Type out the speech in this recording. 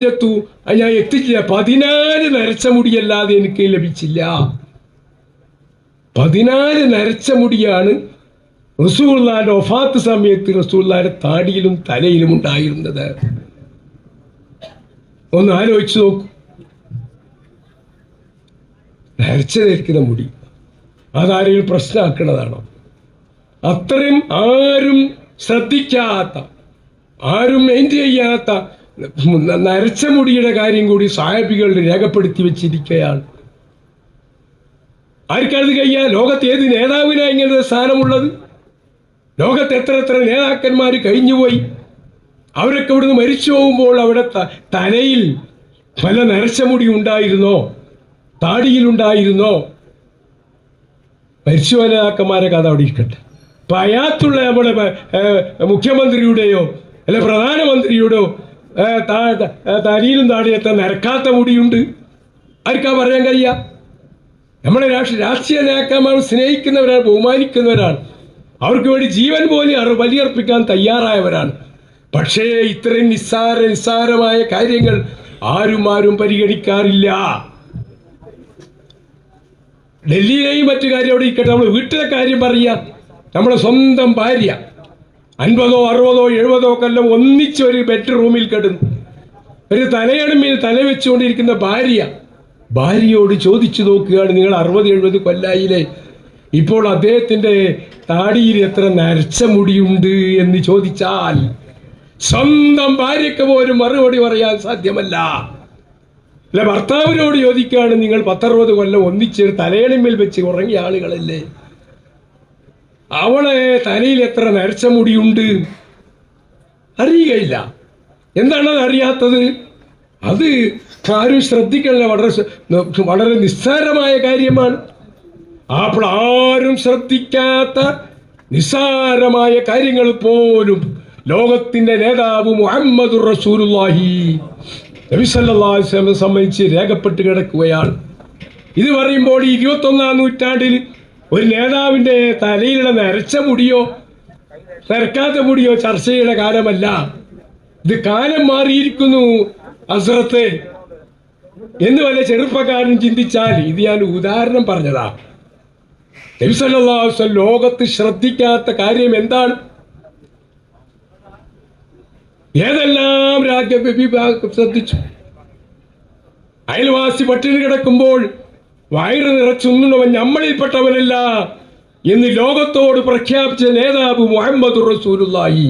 ഞാൻ എത്തിച്ചില്ല. 14 നരച്ച മുടിയല്ലാതെ എനിക്ക് ലഭിച്ചില്ല. 14 നരച്ച മുടിയാണ് റസൂലുള്ളാഹിന്റെ വഫാത്ത് സമയത്ത് റസൂലുള്ളാഹിന്റെ താടിയിലും തലയിലും ഉണ്ടായിരുന്നത്. ഒന്ന് ആലോചിച്ച് നോക്കൂ. നരച്ചതേൽക്കുന്ന മുടി അതാരെങ്കിലും പ്രശ്നമാക്കുന്നതാണോ? അത്രയും ആരും ശ്രദ്ധിക്കാത്ത, ആരും മെയിൻറ്റെയിൻ ചെയ്യാത്ത നരച്ച മുടിയുടെ കാര്യം കൂടി സ്വഹാബികൾ രേഖപ്പെടുത്തി വെച്ചിരിക്കുകയാണ്. ആർക്കത് കഴിയാ? ലോകത്ത് ഏത് നേതാവിനാ ഇങ്ങനൊരു സ്ഥാനമുള്ളത്? ലോകത്ത് എത്ര നേതാക്കന്മാർ കഴിഞ്ഞുപോയി. അവരൊക്കെ ഇവിടുന്ന് മരിച്ചു പോകുമ്പോൾ അവിടെ തലയിൽ പല നരച്ച മുടി ഉണ്ടായിരുന്നോ? താടിയിലുണ്ടായിരുന്നോ? മരിച്ചു പോയ നേതാക്കന്മാരെ കഥ അവിടെ ഇരിക്കട്ടെ. ഇപ്പം അയാത്തുള്ള നമ്മുടെ മുഖ്യമന്ത്രിയുടെയോ അല്ലെ പ്രധാനമന്ത്രിയുടെയോ തലയിലും താടിയെത്താൻ നരക്കാത്ത മുടിയുണ്ട്. ആർക്കാ പറയാൻ കഴിയുക? നമ്മുടെ രാഷ്ട്രീയ നേതാക്കന്മാർ സ്നേഹിക്കുന്നവരാണ്, ബഹുമാനിക്കുന്നവരാണ്, അവർക്ക് വേണ്ടി ജീവൻ പോലും ബലിയർപ്പിക്കാൻ തയ്യാറായവരാണ്. പക്ഷേ ഇത്രയും നിസ്സാരമായ കാര്യങ്ങൾ ആരും പരിഗണിക്കാറില്ല. ഡൽഹിയിലെയും മറ്റു കാര്യം അവിടെ ഇരിക്കട്ടെ, നമ്മൾ വീട്ടിലെ കാര്യം പറയുക. നമ്മുടെ സ്വന്തം ഭാര്യ 50, 60, 70 കൊല്ലം ഒന്നിച്ച് ഒരു ബെഡ്റൂമിൽ കിടന്നു ഒരു തലയണമിൽ തല വെച്ചുകൊണ്ടിരിക്കുന്ന ഭാര്യയോട് ചോദിച്ചു നോക്കുകയാണ്, നിങ്ങൾ 60, 70 കൊല്ലായില്ലേ, ഇപ്പോൾ അദ്ദേഹത്തിൻ്റെ താടിയിൽ എത്ര നരച്ച മുടിയുണ്ട് എന്ന് ചോദിച്ചാൽ സ്വന്തം ഭാര്യയ്ക്ക് പോലും മറുപടി പറയാൻ സാധ്യമല്ല. അല്ല, ഭർത്താവിനോട് ചോദിക്കുകയാണ്, നിങ്ങൾ 10, 60 കൊല്ലം ഒന്നിച്ച് തലയണമിൽ വെച്ച് ഉറങ്ങിയ ആളുകളല്ലേ, അവളെ തലയിൽ എത്ര നരച്ച മുടിയുണ്ട് അറിയുകയില്ല. എന്താണത് അറിയാത്തത്? അത് ആരും ശ്രദ്ധിക്കണില്ല. വളരെ നിസ്സാരമായ കാര്യമാണ്. അപ്പോൾ ആരും ശ്രദ്ധിക്കാത്ത നിസ്സാരമായ കാര്യങ്ങൾ പോലും ലോകത്തിന്റെ നേതാവ് മുഹമ്മദുർ റസൂലുള്ളാഹി നബി സല്ലല്ലാഹു അലൈഹി വസല്ലം സംബന്ധിച്ച് രേഖപ്പെട്ട് കിടക്കുകയാണ്. ഇത് പറയുമ്പോൾ 21-ാം നൂറ്റാണ്ടിൽ ഒരു നേതാവിൻ്റെ തലയിലുള്ള നരച്ച മുടിയോ നരക്കാത്ത മുടിയോ ചർച്ച ചെയ്യുന്ന കാലമല്ല. ഇത് കാലം മാറിയിരിക്കുന്നു ഹസ്രത്ത് എന്ന് വല്ല ചെറുപ്പക്കാരൻ ചിന്തിച്ചാൽ, ഇത് ഞാൻ ഉദാഹരണം പറഞ്ഞതാ. നബി സല്ലല്ലാഹു അലൈഹി വസല്ലം ലോകത്ത് ശ്രദ്ധിക്കാത്ത കാര്യം എന്താണ്? ഏതെല്ലാം രാജ്യവിഭാഗം ശ്രദ്ധിച്ചു. അയൽവാസി പട്ടിണി കിടക്കുമ്പോൾ വയറ് നിറച്ചുണ്ണവൻ നമ്മളിൽപ്പെട്ടവനല്ല എന്ന് ലോകത്തോട് പ്രഖ്യാപിച്ച നേതാവ് മുഹമ്മദുർ റസൂലുള്ളാഹി.